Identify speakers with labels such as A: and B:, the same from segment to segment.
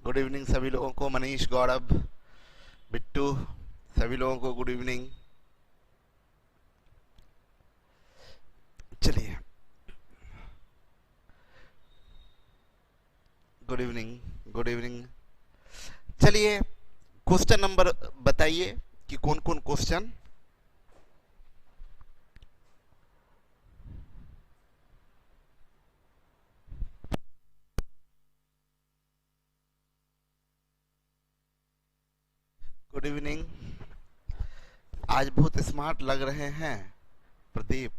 A: Good evening सभी लोगों को। मनीष, गौरव, बिट्टू, सभी लोगों को गुड इवनिंग। चलिए, गुड इवनिंग, गुड इवनिंग। चलिए, क्वेश्चन नंबर बताइए कि कौन कौन क्वेश्चन। Good evening. आज बहुत स्मार्ट लग रहे हैं प्रदीप।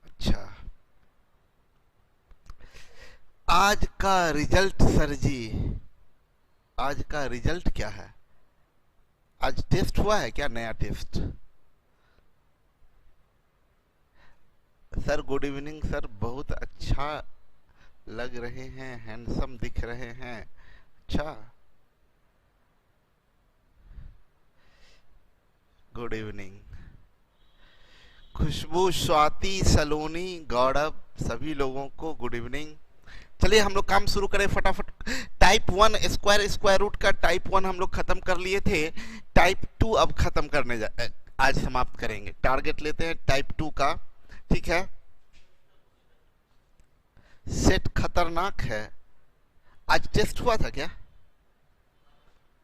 A: अच्छा, आज का रिजल्ट सर जी, आज का रिजल्ट क्या है? आज टेस्ट हुआ है क्या? नया test? Sir good evening sir, बहुत अच्छा लग रहे हैं, हैंडसम दिख रहे हैं। अच्छा, गुड इवनिंग। खुशबू, स्वाति, सलोनी, गौरव, सभी लोगों को गुड इवनिंग। चलिए हम लोग काम शुरू करें फटाफट। टाइप 1 स्क्वायर रूट का टाइप 1 हम लोग खत्म कर लिए थे। टाइप 2 अब खत्म करने आज समाप्त करेंगे। टारगेट लेते हैं टाइप 2 का, ठीक है। सेट खतरनाक है। आज टेस्ट हुआ था क्या?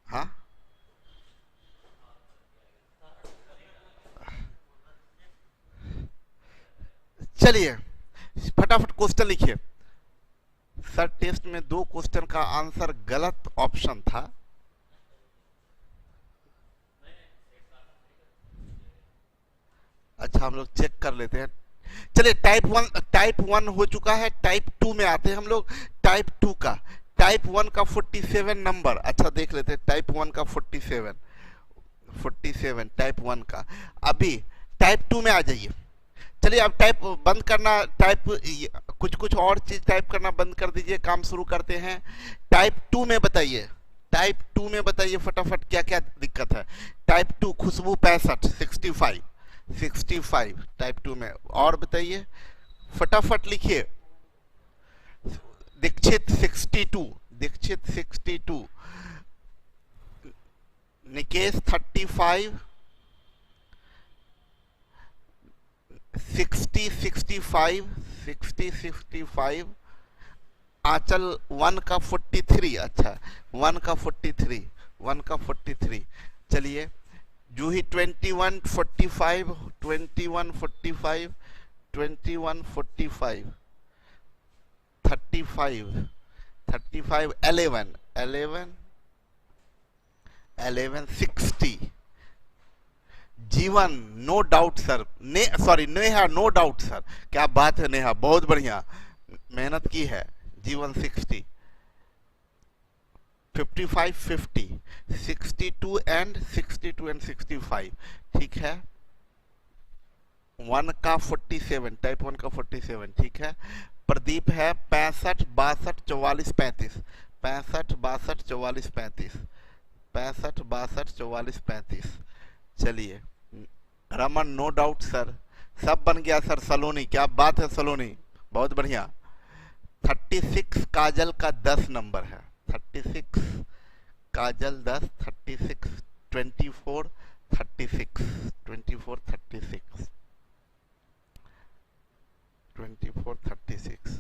A: हाँ, चलिए फटाफट क्वेश्चन लिखिए। सर टेस्ट में 2 क्वेश्चन का आंसर गलत ऑप्शन था। अच्छा, हम लोग चेक कर लेते हैं। चलिए, टाइप 1 हो चुका है। टाइप 2 में आते हैं हम लोग। टाइप 2 का, टाइप 1 का 47 नंबर। अच्छा, देख लेते हैं टाइप 1 का 47 टाइप 1 का। अभी टाइप 2 में आ जाइए। चलिए अब टाइप बंद करना, टाइप कुछ और चीज टाइप करना बंद कर दीजिए। काम शुरू करते हैं। टाइप 2 में बताइए, टाइप 2 में बताइए फटाफट क्या क्या दिक्कत है। टाइप 2 खुशबू 65 टाइप 2 में। और बताइए, फटाफट लिखिए। दीक्षित 62, निकेश 35, 65, आंचल 1 का 43। अच्छा, 1 का 43। चलिए, जूही 21 45 35 11 60। Jeevan no doubt sir, Neha no doubt sir. क्या बात है नेहा, बहुत बढ़िया मेहनत की है। जीवन 60, 55 50, 62 एंड 65, ठीक है। 1 का 47, टाइप 1 का 47, ठीक है। प्रदीप है 65 62 44 35, 65 62 44 35, 65 62 44 35। चलिए, रमन नो डाउट सर, सब बन गया सर। सलोनी, क्या बात है सलोनी, बहुत बढ़िया। 36 काजल का 10 नंबर है। 36 काजल 10, 36 24 36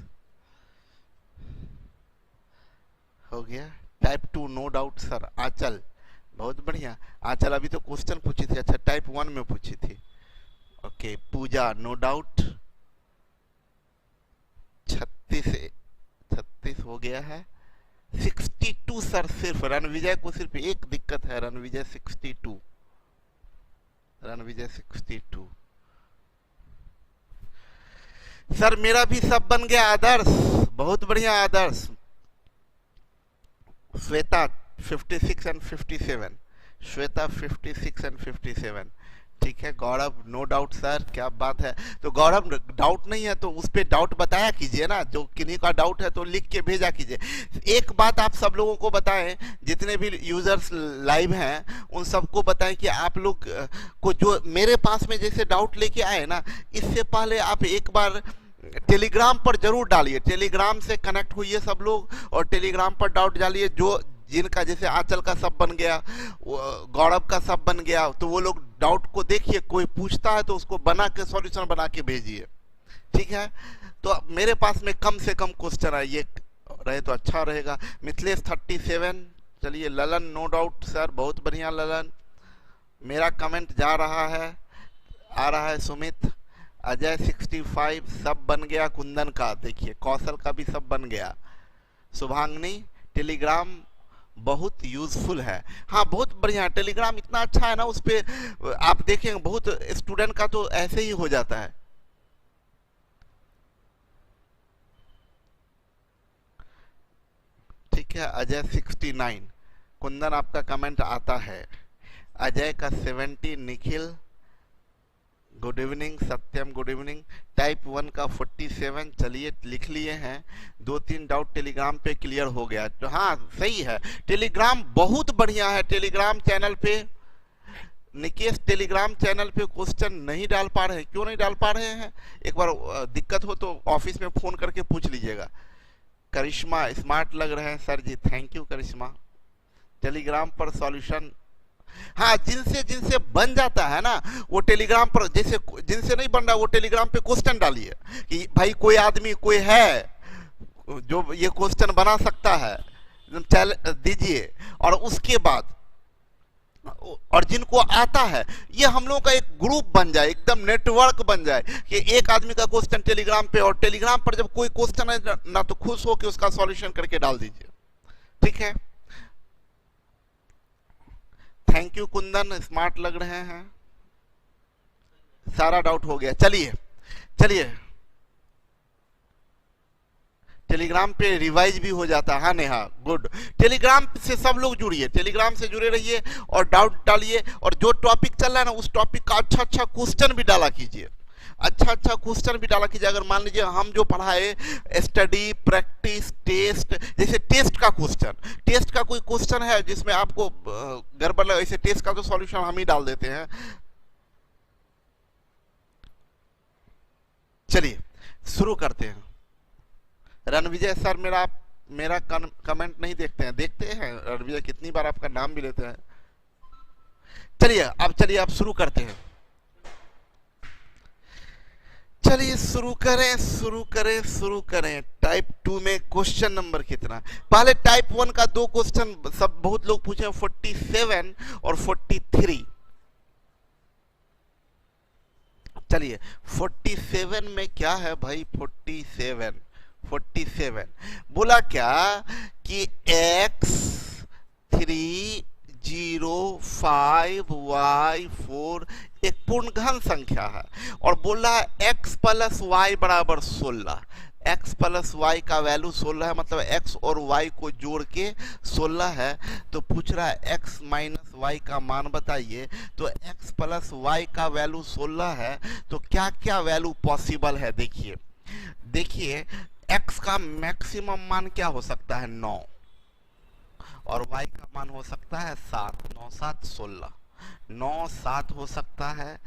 A: हो गया। Type 2 no doubt sir. Aanchal, बहुत बढ़िया। आंचल अभी तो क्वेश्चन पूछी थी। अच्छा, टाइप 1 में पूछी थी। ओके, पूजा नो डाउट 36 हो गया है। 62 सर, सिर्फ रणविजय को सिर्फ एक दिक्कत है। रणविजय 62। सर मेरा भी सब बन गया। आदर्श, बहुत बढ़िया आदर्श। श्वेता 56 एंड 57, श्वेता 56 एंड 57, ठीक है। गौरव नो डाउट सर, क्या बात है। तो गौरव डाउट नहीं है तो उस पर डाउट बताया कीजिए ना। जो किन्हीं का डाउट है तो लिख के भेजा कीजिए। एक बात आप सब लोगों को बताएं, जितने भी यूजर्स लाइव हैं उन सबको बताएं कि आप लोग को जो मेरे पास में जैसे डाउट लेके आए ना, इससे पहले आप एक बार टेलीग्राम पर जरूर डालिए। टेलीग्राम से कनेक्ट हुई सब लोग और टेलीग्राम पर डाउट डालिए। जो जिनका जैसे आंचल का सब बन गया, गौरव का सब बन गया, तो वो लोग डाउट को देखिए, कोई पूछता है तो उसको बना के सॉल्यूशन बना के भेजिए, ठीक है। तो मेरे पास में कम से कम क्वेश्चन है, ये रहे तो अच्छा रहेगा। मिथिलेश 37, चलिए। ललन नो डाउट सर, बहुत बढ़िया ललन, मेरा कमेंट जा रहा है, आ रहा है। सुमित, अजय 65 सब बन गया। कुंदन का देखिए, कौशल का भी सब बन गया। शुभांगनी, टेलीग्राम बहुत यूजफुल है। हाँ बहुत बढ़िया, टेलीग्राम इतना अच्छा है ना, उस पर आप देखेंगे बहुत स्टूडेंट का तो ऐसे ही हो जाता है। ठीक है, अजय 69, कुंदन आपका कमेंट आता है। अजय का 70, निखिल गुड इवनिंग, सत्यम गुड इवनिंग। टाइप 1 का 47, चलिए लिख लिए हैं। 2-3 डाउट टेलीग्राम पे क्लियर हो गया, तो हाँ सही है, टेलीग्राम बहुत बढ़िया है। टेलीग्राम चैनल पे निकेश, टेलीग्राम चैनल पे क्वेश्चन नहीं डाल पा रहे हैं, क्यों नहीं डाल पा रहे हैं? एक बार दिक्कत हो तो ऑफिस में फोन करके पूछ लीजिएगा। करिश्मा, स्मार्ट लग रहे हैं sir ji, thank you Karishma. Telegram पर सॉल्यूशन, हाँ जिनसे जिनसे बन जाता है ना, वो टेलीग्राम पर, जैसे जिनसे नहीं बन रहा वो टेलीग्राम पे क्वेश्चन डालिए कि भाई कोई आदमी कोई है जो ये क्वेश्चन बना सकता है, दीजिए। और उसके बाद और जिनको आता है, ये हम लोगों का एक ग्रुप बन जाए, एकदम नेटवर्क बन जाए कि एक आदमी का क्वेश्चन टेलीग्राम पे, और टेलीग्राम पर जब कोई क्वेश्चन है ना तो खुश हो कि उसका सॉल्यूशन करके डाल दीजिए, ठीक है। थैंक यू कुंदन, स्मार्ट लग रहे हैं, सारा डाउट हो गया। चलिए चलिए, टेलीग्राम पे रिवाइज भी हो जाता है। हाँ नेहा, गुड। टेलीग्राम से सब लोग जुड़िए, टेलीग्राम से जुड़े रहिए और डाउट डालिए, और जो टॉपिक चल रहा है ना उस टॉपिक का अच्छा अच्छा क्वेश्चन भी डाला कीजिए, अच्छा अच्छा क्वेश्चन भी डाला कीजिए। अगर मान लीजिए हम जो पढ़ाए स्टडी, प्रैक्टिस, टेस्ट, जैसे टेस्ट का क्वेश्चन, टेस्ट का कोई क्वेश्चन है जिसमें आपको गड़बड़ लगे, ऐसे टेस्ट का तो सॉल्यूशन हम ही डाल देते हैं। चलिए शुरू करते हैं। रणविजय सर, मेरा कमेंट नहीं देखते हैं? देखते हैं रणविजय, कितनी बार आपका नाम भी लेते हैं। चलिए अब शुरू करते हैं। चलिए शुरू करें। टाइप 2 में क्वेश्चन नंबर कितना? पहले टाइप 1 का 2 क्वेश्चन सब बहुत लोग पूछे, 47 और 43। चलिए 47 में क्या है भाई? 47 बोला क्या कि x 305y4 एक पूर्णघन संख्या है, और बोला x प्लस वाई बराबर 16। x प्लस वाई का वैल्यू 16 है, मतलब x और y को जोड़ के 16 है। तो पूछ रहा है x माइनस वाई का मान बताइए। तो x प्लस वाई का वैल्यू 16 है, तो क्या क्या वैल्यू पॉसिबल है? देखिए x का मैक्सिमम मान क्या हो सकता है? 9, और y का मान हो सकता है 7। 9 7 16, 9 7 हो सकता है,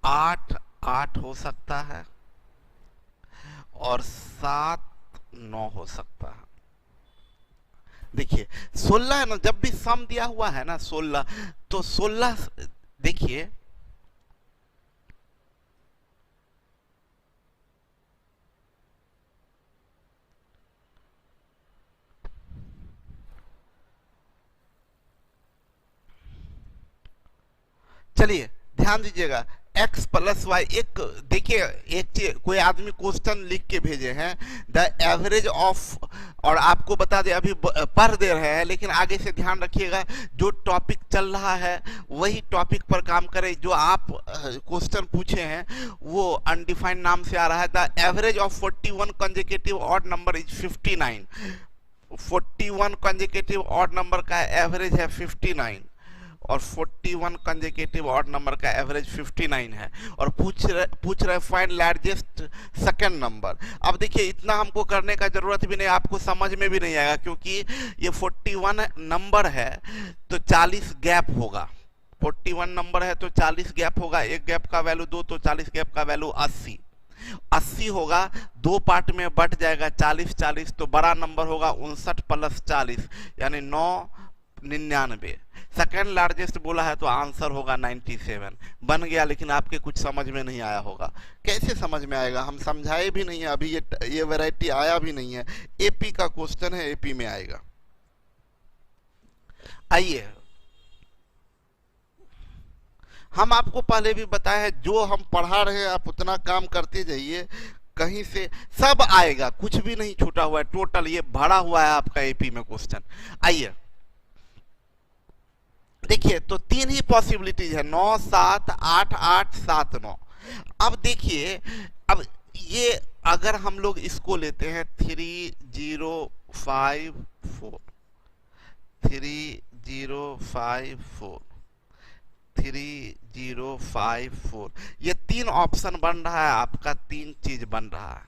A: 8 8 हो सकता है, और 7 9 हो सकता है। देखिए 16 है ना, जब भी सम दिया हुआ है ना 16, तो 16 देखिए चलिए ध्यान दीजिएगा, x प्लस वाई, एक देखिए एक चीज, कोई आदमी क्वेश्चन लिख के भेजे हैं, द एवरेज ऑफ, और आपको बता दे अभी पढ़ दे रहे हैं, लेकिन आगे से ध्यान रखिएगा, जो टॉपिक चल रहा है वही टॉपिक पर काम करें। जो आप क्वेश्चन पूछे हैं वो अनडिफाइंड नाम से आ रहा है। The average of 41 consecutive odd number is 59। 41 consecutive odd number का एवरेज है 59, और 41 कंसेक्यूटिव ऑड नंबर का एवरेज 59 है। और पूछ रहे फाइंड लार्जेस्ट सेकंड नंबर। अब देखिए इतना हमको करने का जरूरत भी नहीं, आपको समझ में भी नहीं आएगा, क्योंकि ये 41 नंबर है तो 40 गैप होगा। 41 नंबर है तो 40 गैप होगा, एक गैप का वैल्यू 2, तो 40 गैप का वैल्यू 80। 80 होगा, दो पार्ट में बट जाएगा 40 40, तो बड़ा नंबर होगा 59 प्लस 40 यानी 999। सेकेंड लार्जेस्ट बोला है तो आंसर होगा 97। बन गया, लेकिन आपके कुछ समझ में नहीं आया होगा। कैसे समझ में आएगा, हम समझाए भी नहीं है अभी, ये वैरायटी आया भी नहीं है। एपी का क्वेश्चन है, एपी में आएगा। आइए, हम आपको पहले भी बताया है, जो हम पढ़ा रहे हैं आप उतना काम करते जाइए, कहीं से सब आएगा, कुछ भी नहीं छूटा हुआ है, टोटल ये भरा हुआ है आपका एपी में क्वेश्चन। आइए देखिए, तो तीन ही पॉसिबिलिटीज है, 9 7 8 8 7 9। अब देखिए, अब ये अगर हम लोग इसको लेते हैं 3 0 5 4, 3 0 5 4, 3 0 5 4, ये तीन ऑप्शन बन रहा है आपका, तीन चीज बन रहा है,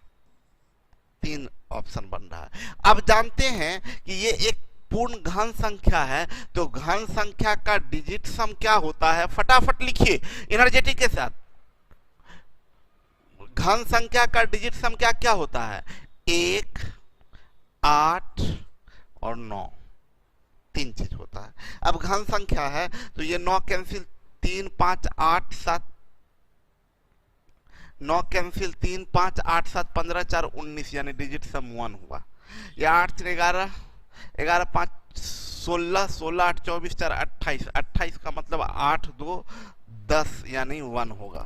A: तीन ऑप्शन बन रहा है। अब जानते हैं कि ये एक पूर्ण घन संख्या है, तो घन संख्या का डिजिट सम क्या होता है, फटाफट लिखिए एनर्जेटिक के साथ। घन संख्या का डिजिट सम क्या क्या होता है, 1 8 और 9, तीन चीज होता है। अब घन संख्या है तो ये 9 कैंसिल, 3 5 8 7, 9 कैंसिल, 3 5 8 7 15 4 19 यानी डिजिट सम 1 हुआ। या 8 11 11 5 16, 16 8 24 4 28, 28 का मतलब 8 2 10 यानी 1 होगा।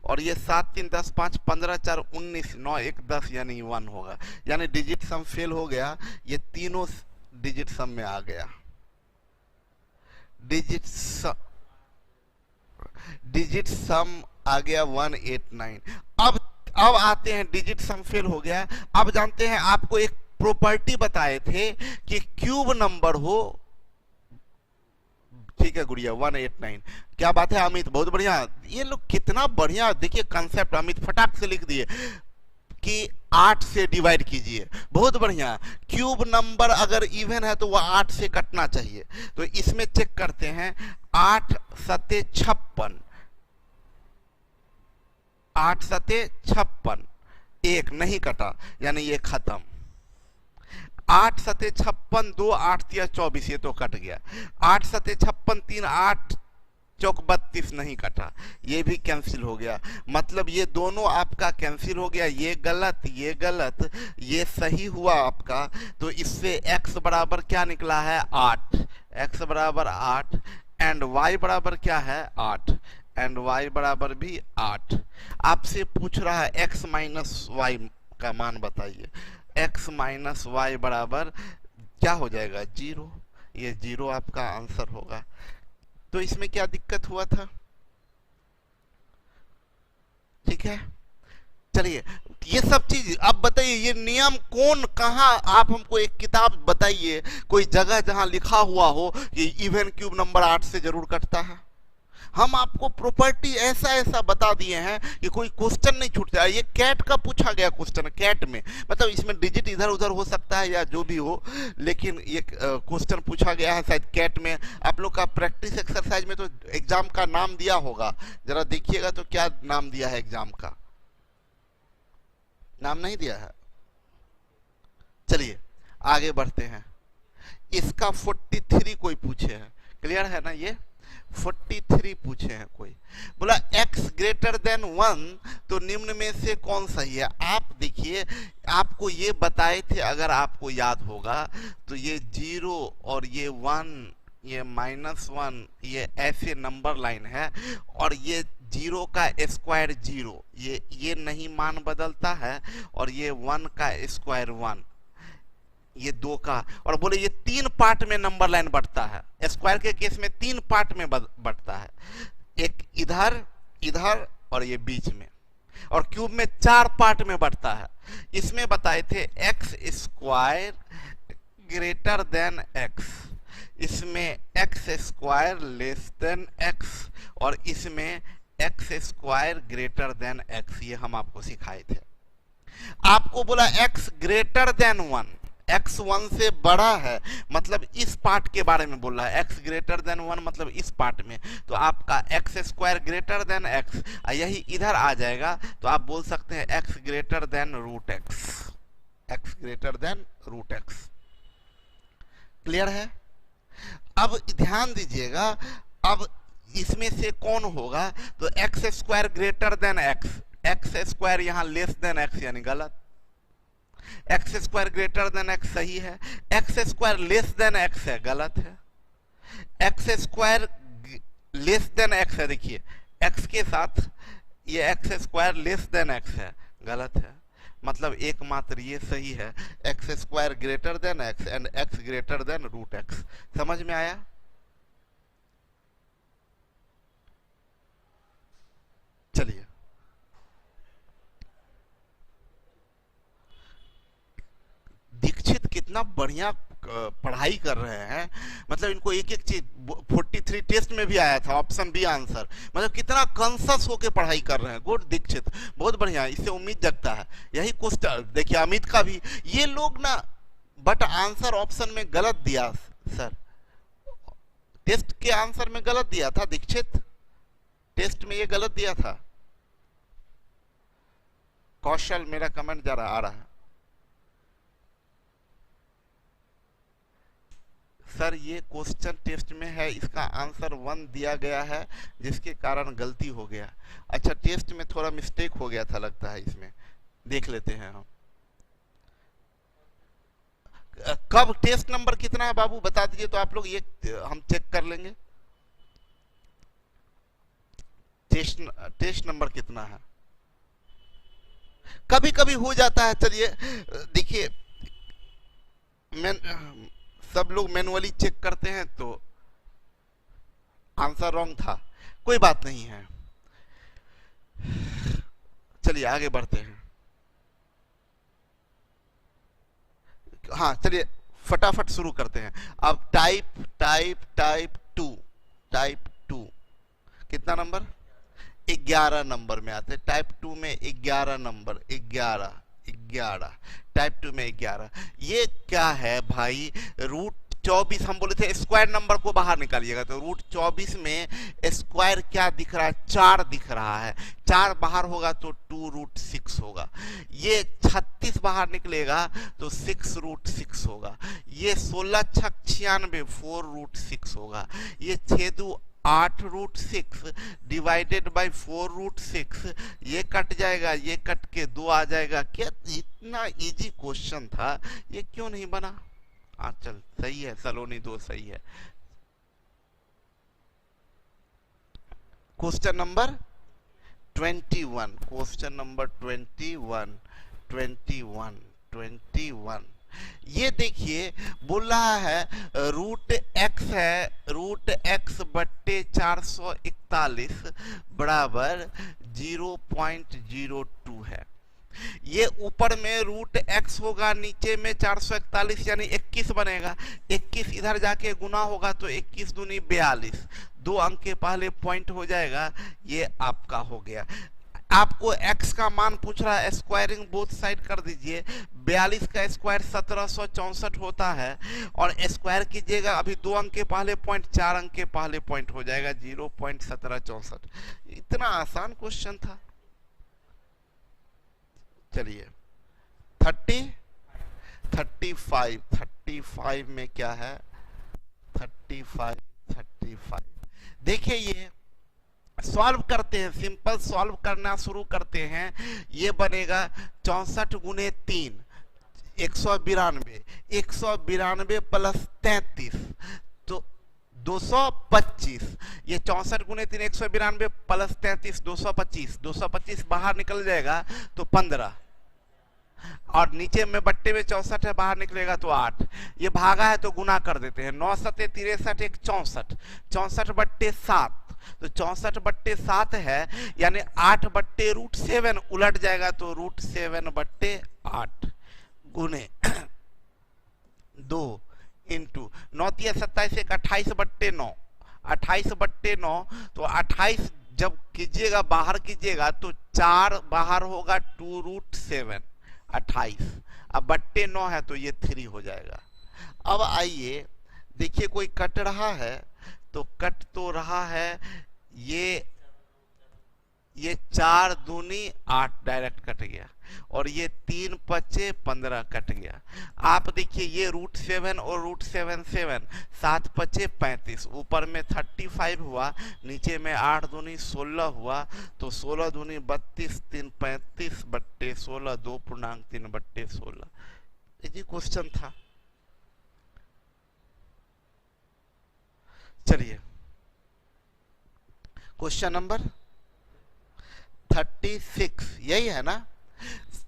A: और ये 7 3 10 5 15 4 19, 9 1 10 यानी 1 होगा। यानी डिजिट सम फेल हो गया, ये तीनों डिजिट सम में आ गया। डिजिट सम आ गया 189। अब आते हैं, डिजिट सम फेल हो गया। अब जानते हैं, आपको एक प्रॉपर्टी बताए थे कि क्यूब नंबर हो, ठीक है गुड़िया, 189। क्या बात है अमित, बहुत बढ़िया, ये लोग कितना बढ़िया, देखिए कंसेप्ट अमित फटाक से लिख दिए कि 8 से डिवाइड कीजिए, बहुत बढ़िया। क्यूब नंबर अगर इवन है तो वह 8 से कटना चाहिए, तो इसमें चेक करते हैं, 8 सते 56, 8 सते 56, एक नहीं कटा यानी ये खत्म। 8 सते 56, 2 8 तिया 24, ये तो कट गया। 8 सते 56, 3 8 चौक 32 नहीं कटा, ये भी कैंसिल हो गया। मतलब ये दोनों आपका कैंसिल हो गया, ये गलत ये गलत, ये सही हुआ आपका। तो इससे x बराबर क्या निकला है, 8, x बराबर 8 एंड y बराबर क्या है, 8 एंड y बराबर भी 8। आपसे पूछ रहा है x माइनस वाई का मान बताइए, x माइनस वाई बराबर क्या हो जाएगा, 0। ये 0 आपका आंसर होगा। तो इसमें क्या दिक्कत हुआ था, ठीक है। चलिए, ये सब चीज अब बताइए, ये नियम कौन, कहां, आप हमको एक किताब बताइए, कोई जगह जहां लिखा हुआ हो कि इवन क्यूब नंबर 8 से जरूर कटता है। हम आपको प्रॉपर्टी ऐसा ऐसा बता दिए हैं कि कोई क्वेश्चन नहीं छूट जाए। ये कैट का पूछा गया क्वेश्चन, कैट में मतलब इसमें डिजिट इधर उधर हो सकता है या जो भी हो, लेकिन ये क्वेश्चन पूछा गया है शायद कैट में। आप लोग का प्रैक्टिस एक्सरसाइज में तो एग्जाम का नाम दिया होगा, जरा देखिएगा तो क्या नाम दिया है एग्जाम का, नाम नहीं दिया है। चलिए आगे बढ़ते हैं। इसका 43 कोई पूछे है, क्लियर है ना, ये 43 पूछे हैं कोई, बोला x ग्रेटर देन 1 तो निम्न में से कौन सही है। आप देखिए, आपको ये बताए थे, अगर आपको याद होगा तो ये 0 और ये 1, ये -1, ये ऐसे नंबर लाइन है, और ये 0 का स्क्वायर 0, ये नहीं मान बदलता है, और ये 1 का स्क्वायर 1, ये 2 का, और बोले ये 3 पार्ट में नंबर लाइन बढ़ता है। स्क्वायर के केस में 3 पार्ट में बढ़ता है, एक इधर इधर और ये बीच में, और क्यूब में 4 पार्ट में बढ़ता है। इसमें बताए थे x square greater than x, इसमें x square less than x, और इसमें x square greater than x, ये हम आपको सिखाए थे। आपको बोला एक्स ग्रेटर देन 1, x1 से बड़ा है, मतलब इस पार्ट के बारे में बोल रहा है, x ग्रेटर देन 1 मतलब इस पार्ट में, तो आपका x square greater then x, यही इधर आ जाएगा, तो आप बोल सकते हैं x greater than root x, x greater than root x. Clear है? अब ध्यान दीजिएगा, अब इसमें से कौन होगा, तो x square greater than x, x square यहां लेस देन एक्स यानी गलत, x square greater than x सही है, x square less than x है गलत है, x square less than x है, देखिए एक्स के साथ ये x square less than x है गलत है, मतलब एकमात्र ये सही है, x square greater than x and x greater than root x. समझ में आया? चलिए दीक्षित कितना बढ़िया पढ़ाई कर रहे हैं, मतलब इनको एक एक चीज 43 टेस्ट में भी आया था ऑप्शन बी आंसर, मतलब कितना कॉन्शियस होके पढ़ाई कर रहे हैं। गुड दीक्षित, बहुत बढ़िया, इससे उम्मीद जगता है। यही क्वेश्चन देखिए अमित का भी, ये लोग ना बट आंसर ऑप्शन में गलत दिया सर, टेस्ट के आंसर में गलत दिया था दीक्षित, टेस्ट में ये गलत दिया था। कौशल मेरा कमेंट आ रहा है सर, ये क्वेश्चन टेस्ट में है, इसका आंसर 1 दिया गया है जिसके कारण गलती हो गया। अच्छा टेस्ट में थोड़ा मिस्टेक हो गया था लगता है, इसमें देख लेते हैं हम। कब टेस्ट नंबर कितना है बाबू बता दीजिए, तो आप लोग ये हम चेक कर लेंगे। टेस्ट नंबर कितना है, कभी कभी हो जाता है। चलिए देखिए सब लोग मैनुअली चेक करते हैं तो आंसर रॉन्ग था, कोई बात नहीं है। चलिए आगे बढ़ते हैं। हाँ चलिए फटाफट शुरू करते हैं। अब टाइप 2 कितना नंबर, 11 नंबर में आते हैं। टाइप 2 में 11 नंबर, 11 टाइप 2 में 11। ये क्या है भाई, रूट 24 हम बोले थे स्क्वायर नंबर को बाहर निकालिएगा, तो रूट 24 में स्क्वायर क्या दिख रहा है, 4 दिख रहा है, 4 बाहर होगा तो 2 रूट 6 होगा। ये 36 बाहर निकलेगा तो 6 रूट 6 होगा। ये 16 छक 96 4 रूट 6 होगा। ये 6 8 रूट 6 डिवाइडेड बाय 4 रूट 6, ये कट जाएगा, ये कट के 2 आ जाएगा। क्या इतना इजी क्वेश्चन था, ये क्यों नहीं बना? चल सही है, सलोनी 2 सही है। क्वेश्चन नंबर 21, क्वेश्चन नंबर 21 ये देखिए बोल रहा है रूट एक्स है, रूट एक्स बट्टे 441 बराबर 0.02 है। ये ऊपर में रूट एक्स होगा, नीचे में 441 यानी 21 बनेगा। 21 इधर जाके गुना होगा तो 21 दूनी 42, 2 अंक के पहले पॉइंट हो जाएगा। ये आपका हो गया। आपको x का मान पूछ रहा है, स्क्वायरिंग बोथ साइड कर दीजिए। 42 का स्क्वायर 1764 होता है, और स्क्वायर कीजिएगा अभी 2 अंक के पहले पॉइंट, 4 अंक के पहले पॉइंट हो जाएगा 0.1764। इतना आसान क्वेश्चन था। चलिए 35 में क्या है, 35 देखिए ये सॉल्व करते हैं, सिंपल सॉल्व करना शुरू करते हैं। ये बनेगा 64 गुने 3 192, 192 प्लस 33 तो 225। ये 64 गुने 3 192 प्लस 33 225, 225 बाहर निकल जाएगा तो 15, और नीचे में बट्टे में 64 है, बाहर निकलेगा तो 8। ये भागा है तो गुना कर देते हैं। 9 सते 63 एक 64, 64 बट्टे 7 तो 64 बट्टे 7 है, यानी 8 बट्टे रूट 7 उलट जाएगा तो रूट 7 बट्टे 8 गुने 2 इंटू 9 3 27 एक 28 बट्टे 9, 28 बट्टे 9 तो 28 जब कीजिएगा बाहर कीजिएगा तो 4 बाहर होगा 2 रूट 7 28। अब बट्टे 9 है तो ये 3 हो जाएगा। अब आइए देखिए कोई कट रहा है तो कट तो रहा है ये 4 दूनी 8 डायरेक्ट कट गया, और ये 3 पचे 15 कट गया। आप देखिए ये √7 और √7 7, 7 पचे 35, ऊपर में 35 हुआ, नीचे में 8 दूनी 16 हुआ, तो 16 दूनी 32, 3 35 बट्टे 16, 2.3 बट्टे 16। ये क्वेश्चन था। चलिए क्वेश्चन नंबर 36, यही है ना?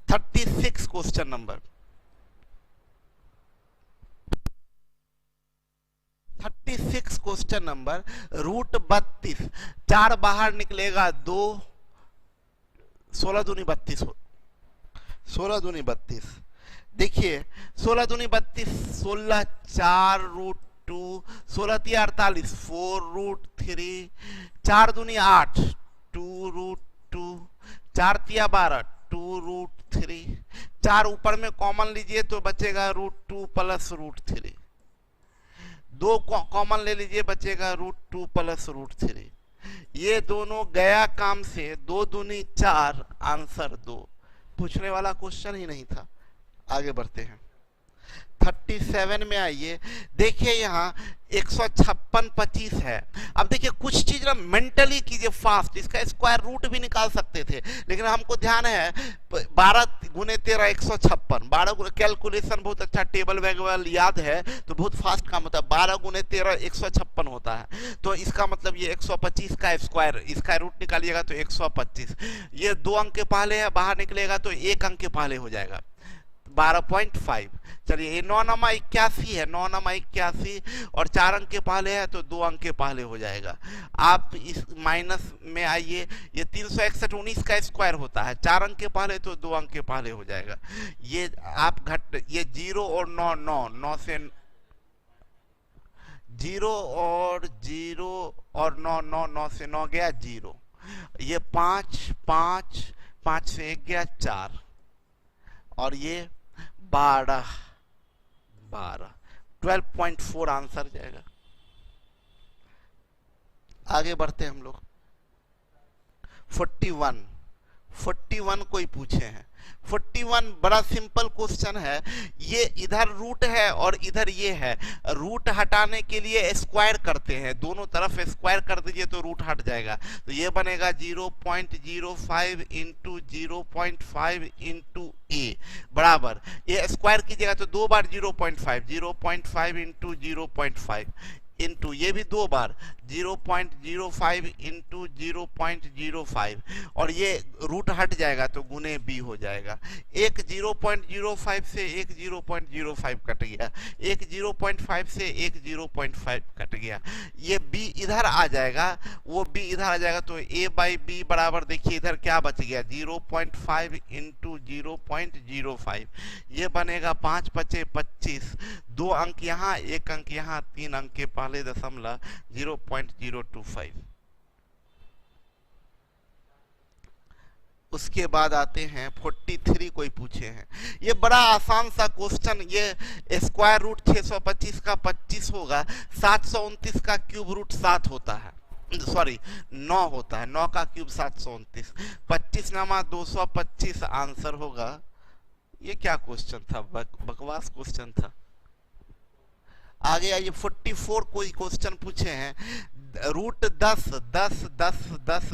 A: 36 क्वेश्चन नंबर 36 क्वेश्चन नंबर √32, 4 बाहर निकलेगा 2, 16 दूनी 32, 16 दूनी 32। देखिए 16 दूनी 32, 16 4 √2, 16 3 48, 4 √3, 4 दूनी 8, 2 √2, 4 3 12, 2 √3, 4 ऊपर में कॉमन लीजिए तो बचेगा √2 प्लस √3, 2 कॉमन ले लीजिए बचेगा √2 प्लस √3। ये दोनों गया काम से, 2 दूनी 4, आंसर 2। पूछने वाला क्वेश्चन ही नहीं था। आगे बढ़ते हैं 37 में आइए। देखिए यहाँ 156 25 है। अब देखिए कुछ चीज ना मेंटली कीजिए फास्ट, इसका स्क्वायर रूट भी निकाल सकते थे, लेकिन हमको ध्यान है 12 गुने 13 156, 12 कैलकुलेशन बहुत अच्छा, टेबल वगैरह याद है तो बहुत फास्ट काम होता है। 12 गुने 13 156 होता है, तो इसका मतलब ये 125 का स्क्वायर, इसका रूट निकालिएगा तो 125। ये 2 अंक के पहले है, बाहर निकलेगा तो 1 अंक के पहले हो जाएगा 12.5। चलिए ये 9 नमा 81 है, 9 नमा 81, और 4 अंक के पहले है तो 2 अंक के पहले हो जाएगा। आप इस माइनस में आइए, ये 361 19 का स्क्वायर होता है, 4 अंक के पहले तो 2 अंक के पहले हो जाएगा। ये आप ये 0 और 9 9 9 से 0 और 0 और 9 9 9 से 9 गया 0, ये 5 5 5 से 1 गया 4, और ये 12 12 आंसर जाएगा। आगे बढ़ते हैं हम लोग 41 कोई पूछे हैं। 41 बड़ा सिंपल क्वेश्चन है। ये इधर रूट है और इधर ये है, रूट हटाने के लिए स्क्वायर करते हैं, दोनों तरफ स्क्वायर कर दीजिए तो रूट हट जाएगा। तो ये बनेगा 0.05 इंटू 0.5 इंटू ए बराबर, ये स्क्वायर कीजिएगा तो 2 बार 0.5 इंटू 0.5 इंटू ये भी 2 बार 0.05 इंटू 0.05, और ये रूट हट जाएगा तो गुने b हो जाएगा। एक 0.05 से एक 0.05 कट गया, एक 0.5 से एक 0.5 कट गया, ये b इधर आ जाएगा, वो b इधर आ जाएगा, तो a बाई b बराबर, देखिए इधर क्या बच गया 0.5 इंटू 0.05, ये बनेगा 5 पचे 25, 2 अंक यहाँ 1 अंक यहाँ, 3 अंक के पहले दशमलव 0.025। उसके बाद आते हैं 43 कोई पूछे हैं। ये बड़ा आसान सा क्वेश्चन, ये स्क्वायर रूट 625 का 25 होगा, 729 का क्यूब रूट 7 होता है, सॉरी 9 होता है, 9 का क्यूब 729, 25 नामा 225 आंसर होगा। ये क्या क्वेश्चन था, बकवास क्वेश्चन था। आगे आइए 44 कोई क्वेश्चन पूछे हैं। रूट 10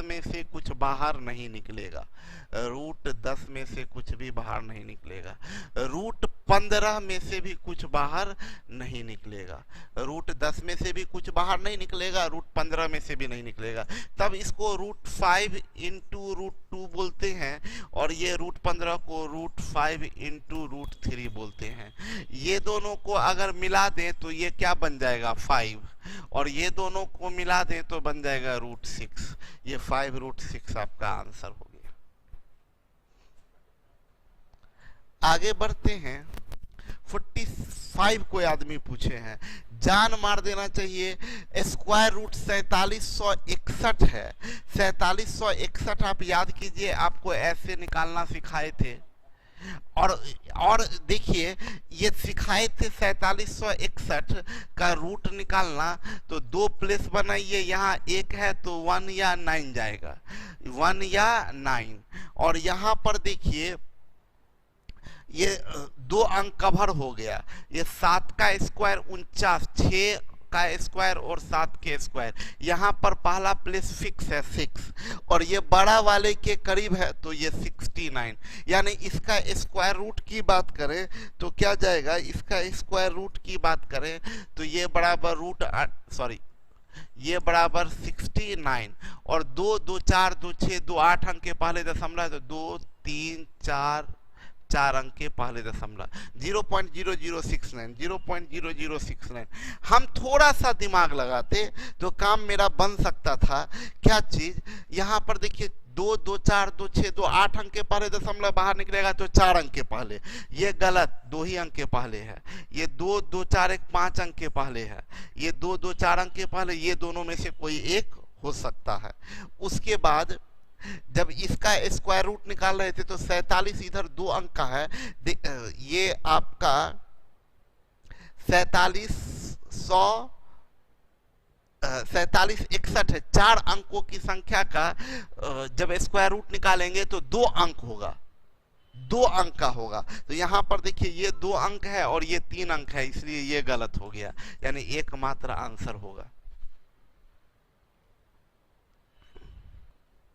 A: में से कुछ बाहर नहीं निकलेगा, रूट 10 में से कुछ भी बाहर नहीं निकलेगा, रूट 15 में से भी कुछ बाहर नहीं निकलेगा, रूट 10 में से भी कुछ बाहर नहीं निकलेगा, रूट 15 में से भी नहीं निकलेगा, तब इसको रूट 5 इंटू रूट 2 बोलते हैं, और ये रूट 15 को रूट 5 इंटू रूट 3 बोलते हैं। ये दोनों को अगर मिला दें तो ये क्या बन जाएगा 5, और ये दोनों को मिला दें तो बन जाएगा रूट 6, ये 5 रूट 6 आपका आंसर हो गया। आगे बढ़ते हैं 45 कोई आदमी पूछे हैं, जान मार देना चाहिए, स्क्वायर रूट 4761 है, 4761 आप याद कीजिए, आपको ऐसे निकालना सिखाए थे। और और देखिए ये सिखाए थे 4761 का रूट निकालना, तो दो प्लेस बनाइए, यहाँ एक है तो 1 या 9 जाएगा, 1 या 9। और यहाँ पर देखिए ये दो अंक कवर हो गया, ये 7 का स्क्वायर 49, 6 का स्क्वायर और 7 के स्क्वायर, यहाँ पर पहला प्लेस फिक्स है 6, और ये बड़ा वाले के करीब है तो ये 69। यानी इसका स्क्वायर रूट की बात करें तो क्या जाएगा, इसका स्क्वायर रूट की बात करें तो ये बराबर रूट ये बराबर 69, और 2 2 4 2 6 2 8 अंक के पहले दशमलव, तो 2 3 4 अंक के पहले दशमलव, 0.0069, 0.0069। हम थोड़ा सा दिमाग लगाते तो काम मेरा बन सकता था। क्या चीज, यहाँ पर देखिए 2 2 4 2 6 2 8 अंक के पहले दशमलव बाहर निकलेगा तो 4 अंक के पहले, ये गलत, 2 ही अंक के पहले है। ये 2 2 4 1 5 अंक के पहले है, ये 2 2 4 अंक के पहले, ये दोनों में से कोई एक हो सकता है। उसके बाद जब इसका स्क्वायर रूट निकाल रहे थे तो 47 इधर 2 अंक का है, ये आपका 4761 है, 4 अंकों की संख्या का जब स्क्वायर रूट निकालेंगे तो 2 अंक होगा, 2 अंक का होगा। तो यहाँ पर देखिए ये 2 अंक है और ये 3 अंक है, इसलिए ये गलत हो गया, यानी एकमात्र आंसर होगा।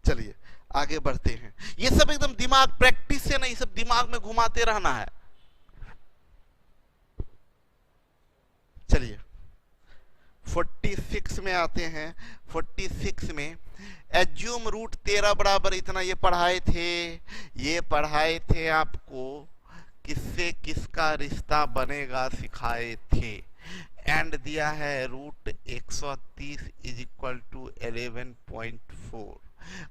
A: चलिए आगे बढ़ते हैं। ये सब एकदम दिमाग प्रैक्टिस से नहीं, सब दिमाग में घुमाते रहना है। चलिए 46 में आते हैं। 46 में एज्यूम रूट 13 बराबर इतना, ये पढ़ाए थे आपको, किससे किसका रिश्ता बनेगा सिखाए थे। एंड दिया है रूट 130 इज इक्वल टू 11.4।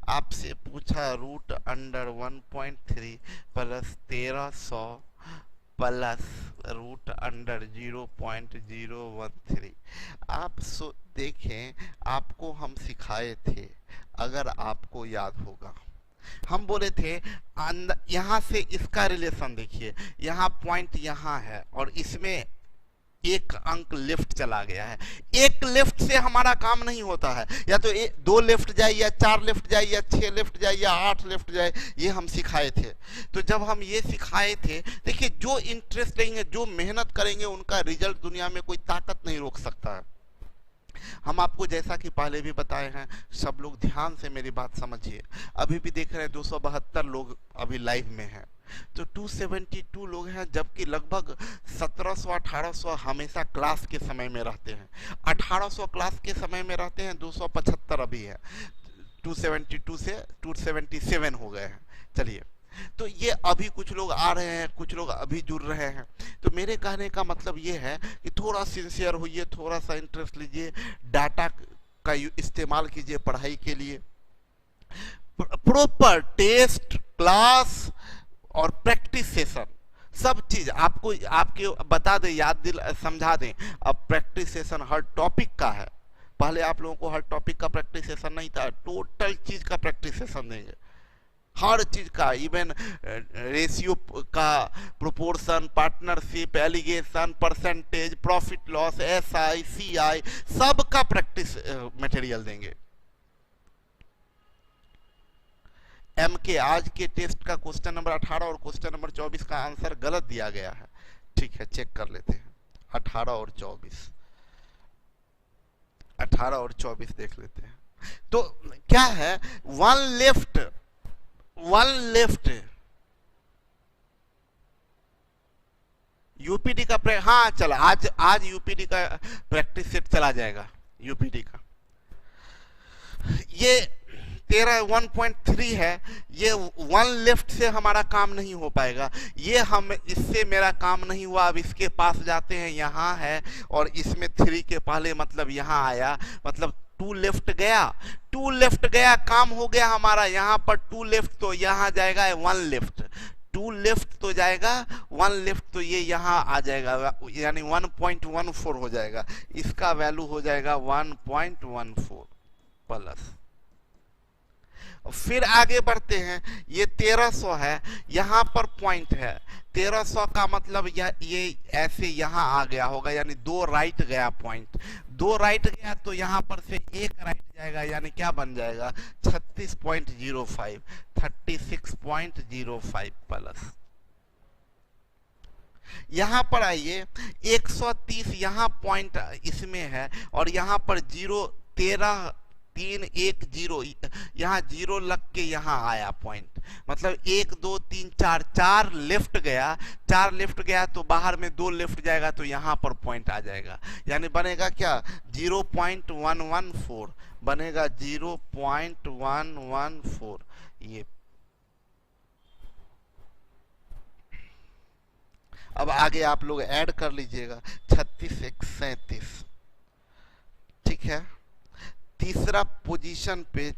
A: आपसे पूछा root under 1.3 plus 1300 plus root under 0.013। आप देखें, आपको हम सिखाए थे, अगर आपको याद होगा, हम बोले थे यहां से इसका रिलेशन देखिए, यहाँ पॉइंट यहाँ है और इसमें एक अंक लेफ्ट चला गया है। एक लेफ्ट से हमारा काम नहीं होता है, या तो 2 लेफ्ट जाए या 4 लेफ्ट जाए या 6 लेफ्ट जाए या 8 लेफ्ट जाए, ये हम सिखाए थे। तो जब हम ये सिखाए थे, देखिए जो इंटरेस्ट लेंगे, जो मेहनत करेंगे, उनका रिजल्ट दुनिया में कोई ताकत नहीं रोक सकता है। हम आपको जैसा कि पहले भी बताए हैं, सब लोग ध्यान से मेरी बात समझिए। अभी भी देख रहे हैं 272 लोग अभी लाइव में हैं, तो 272 लोग हैं, जबकि लगभग 1700-1800 हमेशा क्लास के समय में रहते हैं, 1800 क्लास के समय में रहते हैं, 275 अभी है, 272 से 277 हो गए हैं। चलिए, तो ये अभी कुछ लोग आ रहे हैं, कुछ लोग अभी जुड़ रहे हैं। तो मेरे कहने का मतलब ये है कि थोड़ा सिंसियर होइए, थोड़ा सा इंटरेस्ट लीजिए, डाटा का इस्तेमाल कीजिए पढ़ाई के लिए। प्रॉपर टेस्ट, क्लास और प्रैक्टिस सेशन, सब चीज आपको आपके बता दें, याद दिल समझा दें। अब प्रैक्टिस सेशन हर टॉपिक का है, पहले आप लोगों को हर टॉपिक का प्रैक्टिस सेशन नहीं था, टोटल चीज का प्रैक्टिस सेशन देंगे, हर चीज का, इवन रेशियो का, proportion, partnership, alligation, percentage, profit loss, SI, CI, सब का प्रैक्टिस मटेरियल देंगे। एमके आज के टेस्ट का क्वेश्चन नंबर 18 और क्वेश्चन नंबर 24 का आंसर गलत दिया गया है। ठीक है, चेक कर लेते हैं। 18 और 24, 18 और 24 देख लेते हैं। तो क्या है, वन लेफ्ट यूपीडी का हाँ चला, आज यूपीडी का प्रैक्टिस सेट चला जाएगा। यूपीडी का ये 1.3 है, ये 1 लेफ्ट से हमारा काम नहीं हो पाएगा, ये हम इससे मेरा काम नहीं हुआ। अब इसके पास जाते हैं, यहाँ है और इसमें 3 के पहले मतलब यहाँ आया, मतलब 2 लेफ्ट गया, 2 लेफ्ट गया, काम हो गया हमारा। यहाँ पर 2 लेफ्ट तो यहाँ जाएगा 1 लेफ्ट, 2 लेफ्ट तो जाएगा 1 लेफ्ट, तो ये यहाँ आ जाएगा, यानी 1.14 हो जाएगा। इसका वैल्यू हो जाएगा 1.14 प्लस, फिर आगे बढ़ते हैं, ये 1300 है, यहाँ पर पॉइंट है। 1300 का मतलब ये ऐसे यहाँ आ गया होगा, यानी 2 राइट गया पॉइंट, 2 राइट गया तो यहाँ पर से 1 राइट जाएगा, यानी क्या बन जाएगा 36.05, 36.05 प्लस। यहाँ पर आइए 130, यहाँ पॉइंट इसमें है और यहाँ पर 0.1310, यहाँ 0 लग के यहाँ आया पॉइंट, मतलब 1 2 3 4, 4 लेफ्ट गया, 4 लेफ्ट गया तो बाहर में 2 लेफ्ट जाएगा तो यहाँ पर पॉइंट आ जाएगा, यानी बनेगा क्या 0.114, बनेगा 0.114। ये अब आगे आप लोग ऐड कर लीजिएगा, 36 1 37, ठीक है। तीसरा पोजीशन पे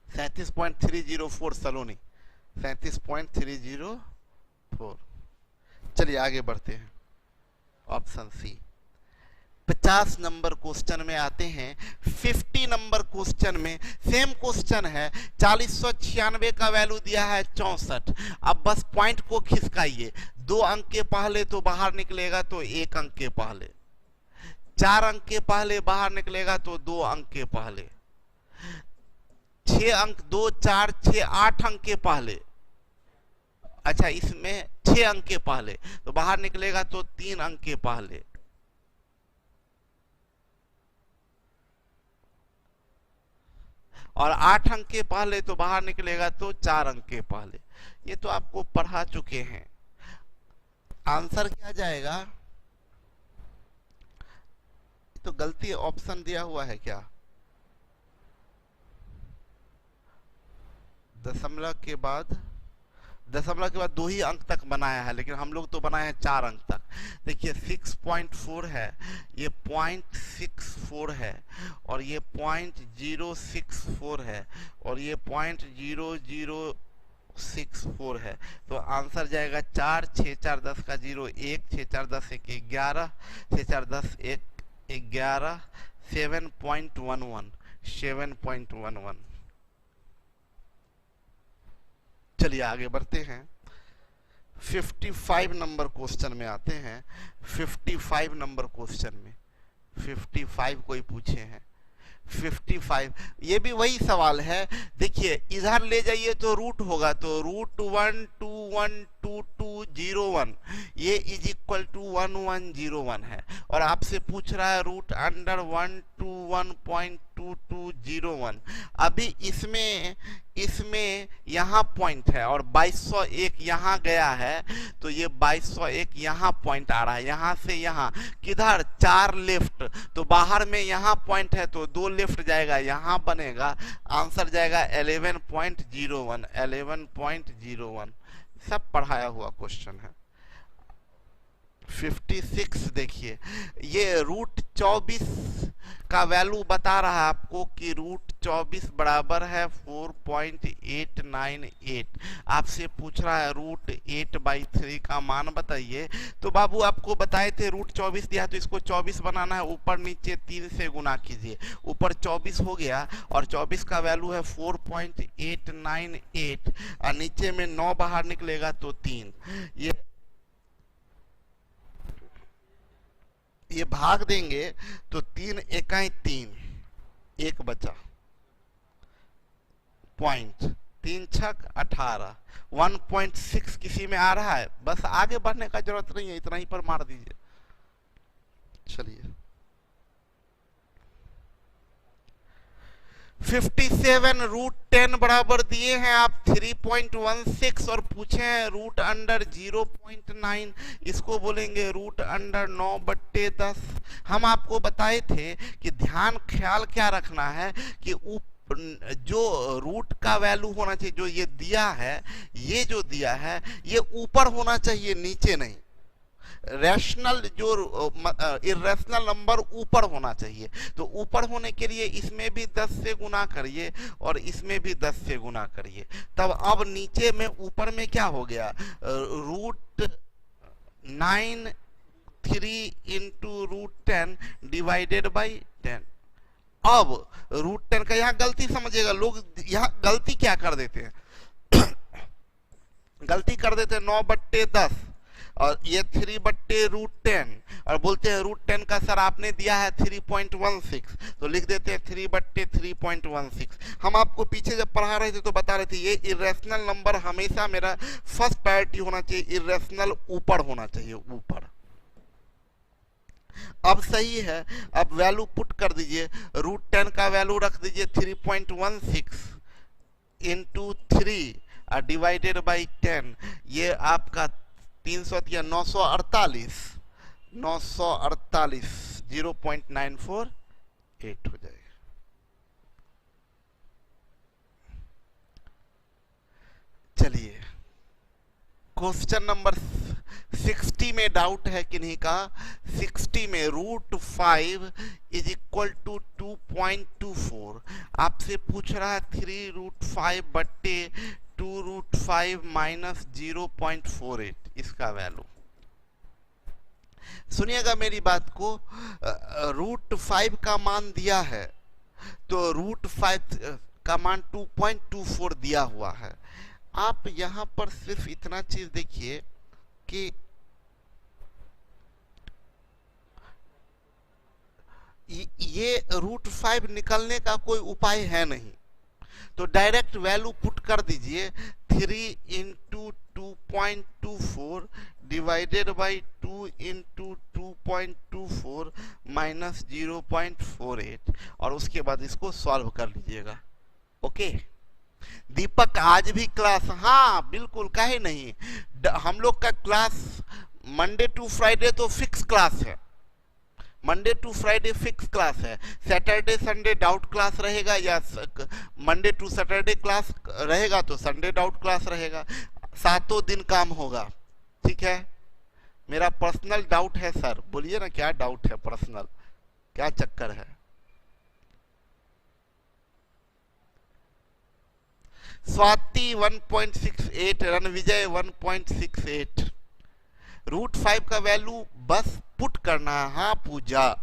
A: 37.304 सलोनी, 37.304। चलिए आगे बढ़ते हैं, ऑप्शन सी। 50 नंबर क्वेश्चन में आते हैं। 50 नंबर क्वेश्चन में सेम क्वेश्चन है, 4096 का वैल्यू दिया है 64। अब बस पॉइंट को खिसकाइए, 2 अंक के पहले तो बाहर निकलेगा तो 1 अंक के पहले, 4 अंक के पहले बाहर निकलेगा तो 2 अंक के पहले, 6 अंक 2 4 6 8 अंक के पहले, अच्छा इसमें 6 अंक के पहले तो बाहर निकलेगा तो 3 अंक के पहले, और 8 अंक के पहले तो बाहर निकलेगा तो 4 अंक के पहले। ये तो आपको पढ़ा चुके हैं। आंसर क्या जाएगा, तो गलती ऑप्शन दिया हुआ है क्या, दशमलव के बाद 2 ही अंक तक बनाया है, लेकिन हम लोग तो बनाए हैं 4 अंक तक। देखिए 6.4 है, ये 0.64 है, और ये 0.064 है, और ये 0.0064 है। तो आंसर जाएगा 4 6 4 10 का 0 1, 6 4 10 1 11, 6 4 10 1 11, 7.11, 7.11। चलिए आगे बढ़ते हैं। 55 नंबर क्वेश्चन में आते हैं। 55 नंबर क्वेश्चन में 55 कोई पूछे हैं, 55 ये भी वही सवाल है। देखिए इधर ले जाइए तो रूट होगा, तो √1212201 ये इज इक्वल टू 1101 है, और आपसे पूछ रहा है रूट अंडर 121.2201। अभी इसमें यहाँ पॉइंट है और 2201 यहाँ गया है, तो ये 2201 यहाँ पॉइंट आ रहा है, यहाँ से यहाँ किधर 4 लेफ्ट, तो बाहर में यहाँ पॉइंट है तो 2 लेफ्ट जाएगा, यहाँ बनेगा आंसर जाएगा 11.01, 11.01। सब पढ़ाया हुआ क्वेश्चन है। 56 देखिए, ये √24 का वैल्यू बता रहा है आपको कि √24 बराबर है 4.898। आपसे पूछ रहा है √8/3 का मान बताइए। तो बाबू आपको बताए थे √24 दिया तो इसको 24 बनाना है, ऊपर नीचे 3 से गुना कीजिए, ऊपर 24 हो गया और 24 का वैल्यू है 4.898, और नीचे में 9 बाहर निकलेगा तो 3, ये भाग देंगे तो 3 इकाई 3, 1 बचा, पॉइंट 3 छक 18, 1.6 किसी में आ रहा है, बस आगे बढ़ने का जरूरत नहीं है, इतना ही पर मार दीजिए। चलिए 57 √10 बराबर दिए हैं आप 3.16 और पूछे हैं रूट अंडर 0.9, इसको बोलेंगे रूट अंडर 9/10। हम आपको बताए थे कि ख्याल क्या रखना है कि जो रूट का वैल्यू होना चाहिए, जो ये दिया है, ये जो दिया है ये ऊपर होना चाहिए, नीचे नहीं। रैशनल जो इर्रेशनल नंबर ऊपर होना चाहिए, तो ऊपर होने के लिए इसमें भी 10 से गुना करिए और इसमें भी 10 से गुना करिए, तब अब नीचे में ऊपर में क्या हो गया √93 × √10 डिवाइडेड बाई 10, अब √10 का यहाँ गलती समझिएगा, लोग यहाँ गलती क्या कर देते हैं गलती कर देते हैं 9/10 और ये 3/√10 और बोलते हैं √10 का सर आपने दिया है 3.16, तो लिख देते हैं 3/3.16। हम आपको पीछे जब पढ़ा रहे थे तो बता रहे थे ये इरेशनल नंबर हमेशा मेरा फर्स्ट प्रायोरिटी होना चाहिए, इरेशनल ऊपर होना चाहिए, ऊपर। अब सही है, अब वैल्यू पुट कर दीजिए, √10 का वैल्यू रख दीजिए 3.16 इंटू 3 डिवाइडेड बाई 10, ये आपका 300 या 948 0.948 हो जाएगा। चलिए क्वेश्चन नंबर 60 में डाउट है किन्हीं का। 60 में √5 इज इक्वल टू 2.24 आपसे पूछ रहा है 3√5/2√5 माइनस 0.48 इसका वैल्यू। सुनिएगा मेरी बात को, √5 का मान दिया है तो √5 का मान 2.24 दिया हुआ है। आप यहां पर सिर्फ इतना चीज देखिए कि ये √5 निकलने का कोई उपाय है नहीं, तो डायरेक्ट वैल्यू पुट कर दीजिए 3 into 2.24 divided by 2 into 2.24 minus 0.48 और उसके बाद इसको सॉल्व कर लीजिएगा। ओके दीपक आज भी क्लास, हाँ बिल्कुल काहे नहीं, हम लोग का क्लास मंडे टू फ्राइडे तो फिक्स क्लास है, Monday to Friday fix class है। सैटरडे संडे डाउट क्लास रहेगा या मंडे टू सैटरडे क्लास रहेगा तो संडे डाउट क्लास रहेगा, 7 दिन काम होगा। ठीक है, मेरा पर्सनल डाउट है सर, बोलिए ना क्या डाउट है पर्सनल, क्या चक्कर है। स्वाति 1.68, रणविजय 1.68, √5 का वैल्यू बस पुट करना है। हाँ पूजा,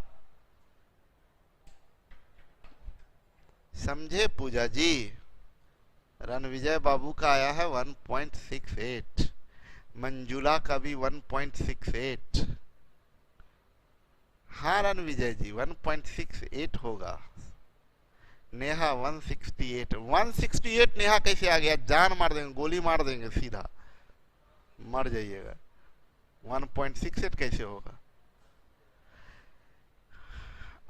A: समझे पूजा जी, रणविजय बाबू का आया है 1.68, मंजुला का भी 1.68। हाँ रणविजय जी 1.68 होगा। नेहा 168 नेहा कैसे आ गया, जान मार देंगे, गोली मार देंगे, सीधा मर जाइएगा। 1.68 कैसे होगा।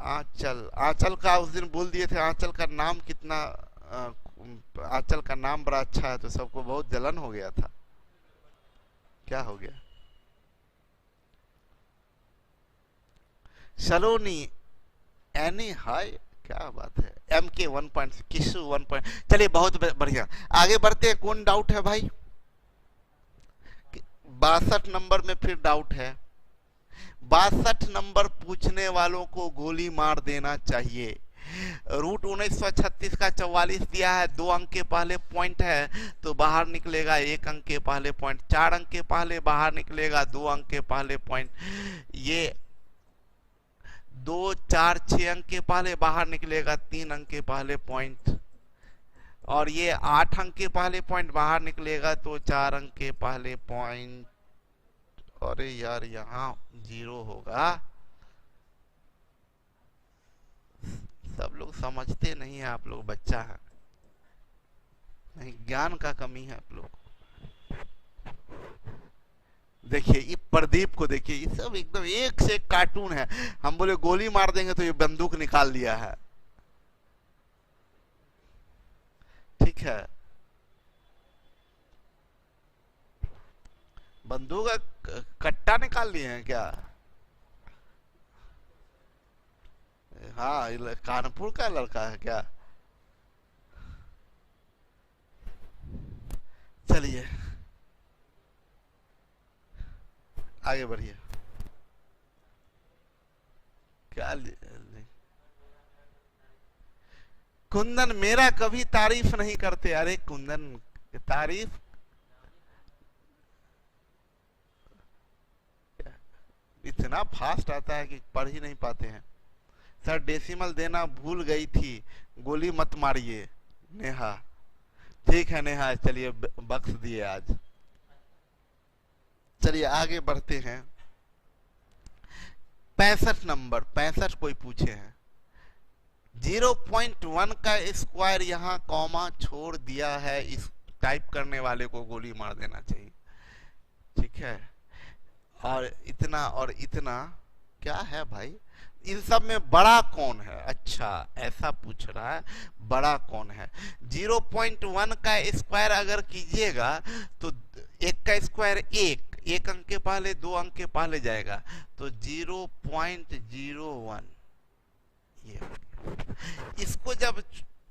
A: आंचल का उस दिन बोल दिए थे, आंचल का नाम कितना, आंचल का नाम बड़ा अच्छा है तो सबको बहुत जलन हो गया था। क्या हो गया। सलोनी एनी हाय, क्या बात है। MK 1. किशु 1. चलिए बहुत बढ़िया, आगे बढ़ते हैं। कौन डाउट है भाई, 62 नंबर में फिर डाउट है। 62 नंबर पूछने वालों को गोली मार देना चाहिए। √1936 का 44 दिया है, 2 अंक के पहले पॉइंट है तो बाहर निकलेगा 1 अंक के पहले पॉइंट, 4 अंक के पहले बाहर निकलेगा 2 अंक के पहले पॉइंट, ये 2 4 6 अंक के पहले बाहर निकलेगा 3 अंक के पहले पॉइंट, और ये 8 अंक के पहले पॉइंट बाहर निकलेगा तो 4 अंक के पहले पॉइंट। अरे यार यहाँ 0 होगा। सब लोग समझते नहीं है, आप लोग बच्चा है नहीं, ज्ञान का कमी है आप लोग। देखिए ये प्रदीप को देखिए, ये सब एकदम एक से एक कार्टून है। हम बोले गोली मार देंगे तो ये बंदूक निकाल लिया है। ठीक है, बंदूक का कट्टा निकाल लिए हैं क्या। हाँ कानपुर का लड़का है क्या। चलिए आगे बढ़िए। क्या कुंदन मेरा कभी तारीफ नहीं करते। अरे कुंदन तारीफ इतना फास्ट आता है कि पढ़ ही नहीं पाते हैं। सर डेसिमल देना भूल गई थी, गोली मत मारिए नेहा। ठीक है नेहा, चलिए बख्श दिए आज। चलिए आगे बढ़ते हैं। 65 नंबर, 65 कोई पूछे हैं। 0.1 का स्क्वायर यहाँ कॉमा छोड़ दिया है, इस टाइप करने वाले को गोली मार देना चाहिए। ठीक है, और इतना क्या है भाई, इन सब में बड़ा कौन है? अच्छा ऐसा पूछ रहा है, बड़ा कौन है? 0.1 का स्क्वायर अगर कीजिएगा तो एक का स्क्वायर एक अंक के पहले, दो अंक के पहले जाएगा, तो 0.01 ये। इसको जब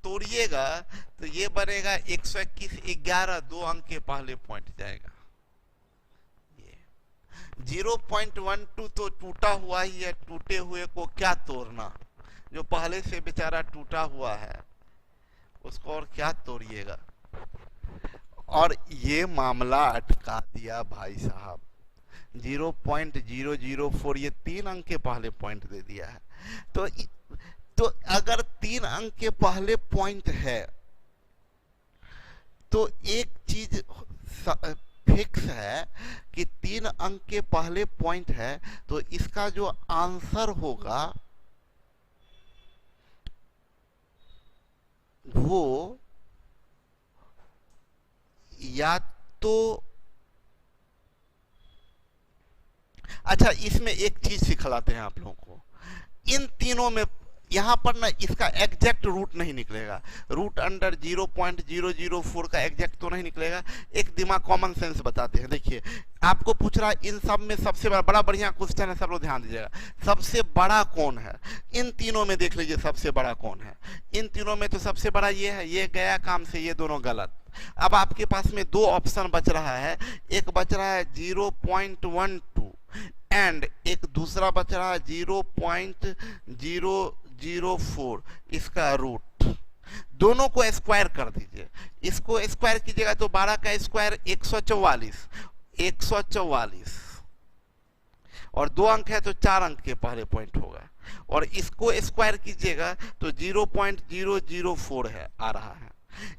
A: तोड़िएगा तो ये बनेगा 121, 11, दो अंक के पहले पॉइंट जाएगा। 0.12 तो टूटा हुआ ही है, टूटे हुए को क्या तोड़ना, जो पहले से बेचारा टूटा हुआ है उसको और क्या तोड़िएगा। और ये मामला अटका दिया भाई साहब। 0.004 ये 3 अंक के पहले पॉइंट दे दिया है। तो अगर 3 अंक के पहले पॉइंट है तो एक चीज फिक्स है कि 3 अंक के पहले पॉइंट है, तो इसका जो आंसर होगा वो या तो, अच्छा इसमें एक चीज सिखलाते हैं आप लोगों को। इन तीनों में यहां पर ना इसका एग्जैक्ट रूट नहीं निकलेगा, रूट अंडर 0.004 का एग्जैक्ट तो नहीं निकलेगा। एक दिमाग कॉमन सेंस बताते हैं। देखिए आपको पूछ रहा है इन सब में सबसे बड़ा बढ़िया क्वेश्चन है, सब लोग ध्यान दीजिएगा। सबसे बड़ा कौन है? इन तीनों में देख लीजिए सबसे बड़ा कौन है। इन तीनों में तो सबसे बड़ा ये है, ये गया काम से, ये दोनों गलत। अब आपके पास में 2 ऑप्शन बच रहा है, एक बच रहा है 0.12 एंड एक दूसरा बच रहा है 0.004, इसका रूट। दोनों को स्क्वायर कर दीजिए। इसको स्क्वायर कीजिएगा तो 12 का स्क्वायर 144 और 2 अंक है तो 4 अंक के पहले पॉइंट होगा। और इसको स्क्वायर कीजिएगा तो 0.004 है आ रहा है।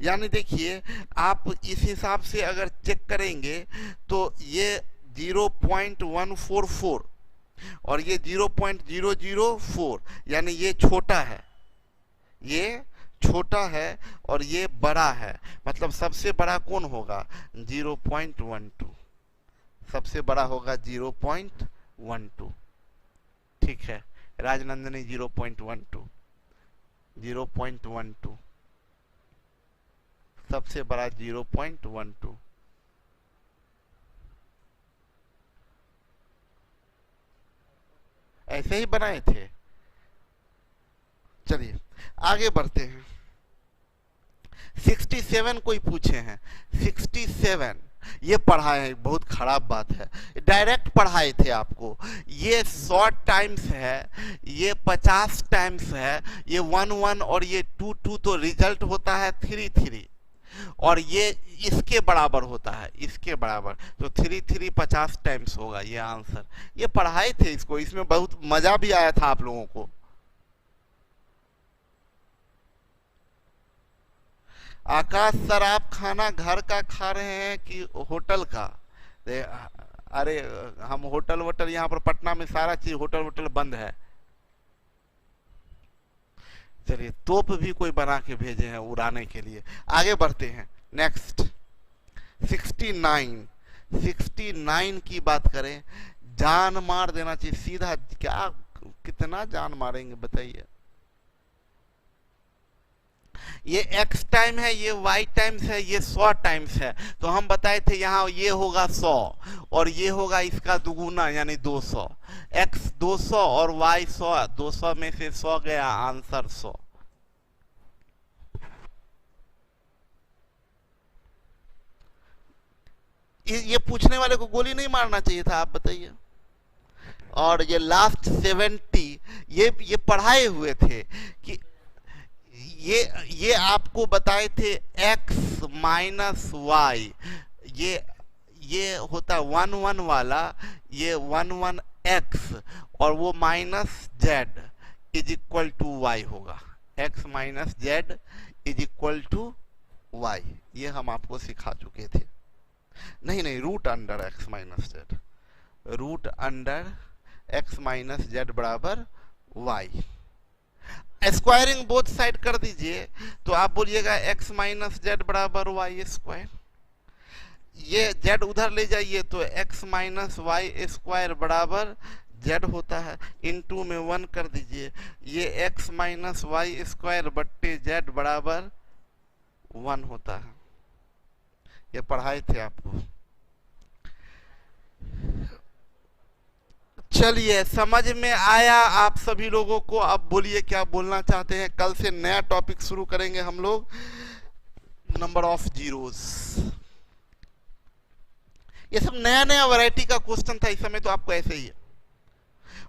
A: यानी देखिए आप इस हिसाब से अगर चेक करेंगे तो ये 0.144 और ये 0.004, यानी ये छोटा है, ये छोटा है और ये बड़ा है। मतलब सबसे बड़ा कौन होगा? 0.12, सबसे बड़ा होगा 0.12। ठीक है राजनंदनी, 0.12 सबसे बड़ा 0.12। ऐसे ही बनाए थे। चलिए आगे बढ़ते हैं। 67 कोई पूछे हैं। 67 ये पढ़ाए हैं, बहुत खराब बात है, डायरेक्ट पढ़ाए थे आपको। ये 100 टाइम्स है, ये 50 टाइम्स है, ये 1 और ये 2 तो रिजल्ट होता है 3 और ये इसके बराबर होता है, इसके बराबर, तो 3 50 टाइम्स होगा ये आंसर। ये पढ़ाए थे इसको, इसमें बहुत मजा भी आया था आप लोगों को। आकाश सर आप खाना घर का खा रहे हैं कि होटल का? अरे हम होटल वोटल, यहाँ पर पटना में सारा चीज होटल वोटल बंद है। चलिए तोप भी कोई बना के भेजे हैं उड़ाने के लिए। आगे बढ़ते हैं नेक्स्ट। 69 की बात करें, जान मार देना चाहिए सीधा। क्या कितना जान मारेंगे बताइए? ये x टाइम है, ये y टाइम्स है, ये 100 टाइम्स है। तो हम बताए थे यहाँ ये होगा 100 और ये होगा इसका दुगुना यानी 200। x 200 और y 100, 200 में से 100 गया, आंसर 100। ये पूछने वाले को गोली नहीं मारना चाहिए था, आप बताइए। और ये लास्ट 70 ये पढ़ाए हुए थे कि ये आपको बताए थे x माइनस वाई, ये होता 1 वाला, ये 1 x और वो minus z is equal to y होगा, x minus z is equal to y, ये हम आपको सिखा चुके थे। नहीं, root under x minus z, root under x minus z बराबर y। स्क्वायरिंग बोथ साइड कर दीजिए तो आप बोलिएगा x माइनस जेड बराबर वाई स्क्वायर, ये z उधर ले जाइए तो x माइनस वाई स्क्वायर बराबर z होता है, इनटू में 1 कर दीजिए, ये x माइनस वाई स्क्वायर बट्टे z बराबर 1 होता है। ये पढ़ाए थे आपको। चलिए, समझ में आया आप सभी लोगों को? अब बोलिए क्या बोलना चाहते हैं। कल से नया टॉपिक शुरू करेंगे हम लोग, नंबर ऑफ जीरोस। ये सब नया नया वैरायटी का क्वेश्चन था, इस समय तो आपको ऐसे ही है।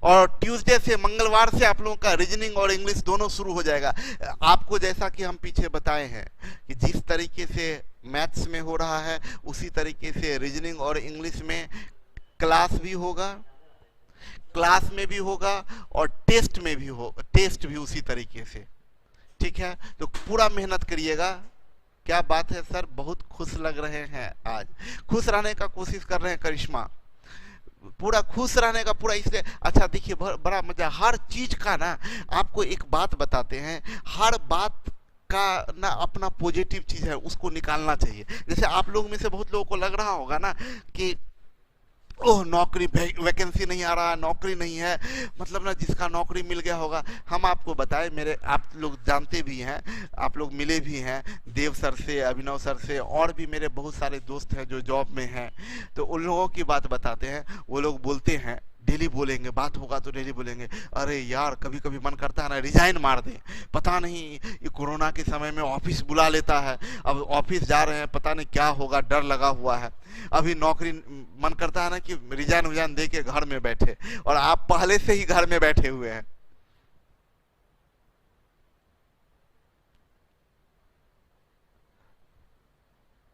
A: और ट्यूसडे से, मंगलवार से आप लोगों का रीजनिंग और इंग्लिश दोनों शुरू हो जाएगा। आपको जैसा कि हम पीछे बताए हैं कि जिस तरीके से मैथ्स में हो रहा है उसी तरीके से रीजनिंग और इंग्लिश में क्लास भी होगा, क्लास में भी होगा और टेस्ट में भी हो, टेस्ट भी उसी तरीके से। ठीक है, तो पूरा मेहनत करिएगा। क्या बात है सर, बहुत खुश लग रहे हैं आज, खुश रहने का कोशिश कर रहे हैं करिश्मा, पूरा खुश रहने का पूरा। इसलिए अच्छा देखिए, बड़ा मजा, हर चीज का ना आपको एक बात बताते हैं, हर बात का ना अपना पॉजिटिव चीज है, उसको निकालना चाहिए। जैसे आप लोग में से बहुत लोगों को लग रहा होगा ना कि ओह नौकरी वैकेंसी नहीं आ रहा, नौकरी नहीं है, मतलब ना जिसका नौकरी मिल गया होगा। हम आपको बताएं, मेरे आप लोग जानते भी हैं, आप लोग मिले भी हैं देव सर से, अभिनव सर से, और भी मेरे बहुत सारे दोस्त हैं जो जॉब में हैं। तो उन लोगों की बात बताते हैं, वो लोग बोलते हैं, डेली बोलेंगे, बात होगा तो डेली बोलेंगे, अरे यार कभी कभी मन करता है ना रिजाइन मार दें, पता नहीं ये कोरोना के समय में ऑफिस बुला लेता है, अब ऑफिस जा रहे हैं पता नहीं क्या होगा, डर लगा हुआ है। अभी नौकरी मन करता है ना कि रिजाइन विजाइन दे के घर में बैठे, और आप पहले से ही घर में बैठे हुए हैं।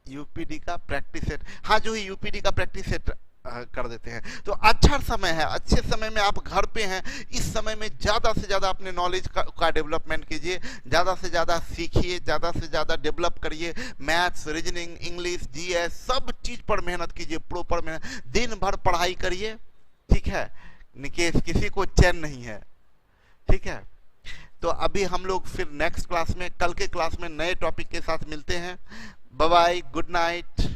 A: यूपीडी का प्रैक्टिस सेट, हाँ जो ही यूपीडी का प्रैक्टिस सेट कर देते हैं। तो अच्छा समय है, अच्छे समय में आप घर पे हैं, इस समय में ज़्यादा से ज़्यादा अपने नॉलेज का डेवलपमेंट कीजिए, ज़्यादा से ज़्यादा सीखिए, ज़्यादा से ज़्यादा डेवलप करिए। मैथ्स, रीजनिंग, इंग्लिश, जीएस सब चीज़ पर मेहनत कीजिए, प्रॉपर मेहनत, दिन भर पढ़ाई करिए। ठीक है, निकेश किसी को चैन नहीं है। ठीक है, तो अभी हम लोग फिर नेक्स्ट क्लास में, कल के क्लास में नए टॉपिक के साथ मिलते हैं। Bye bye, good night.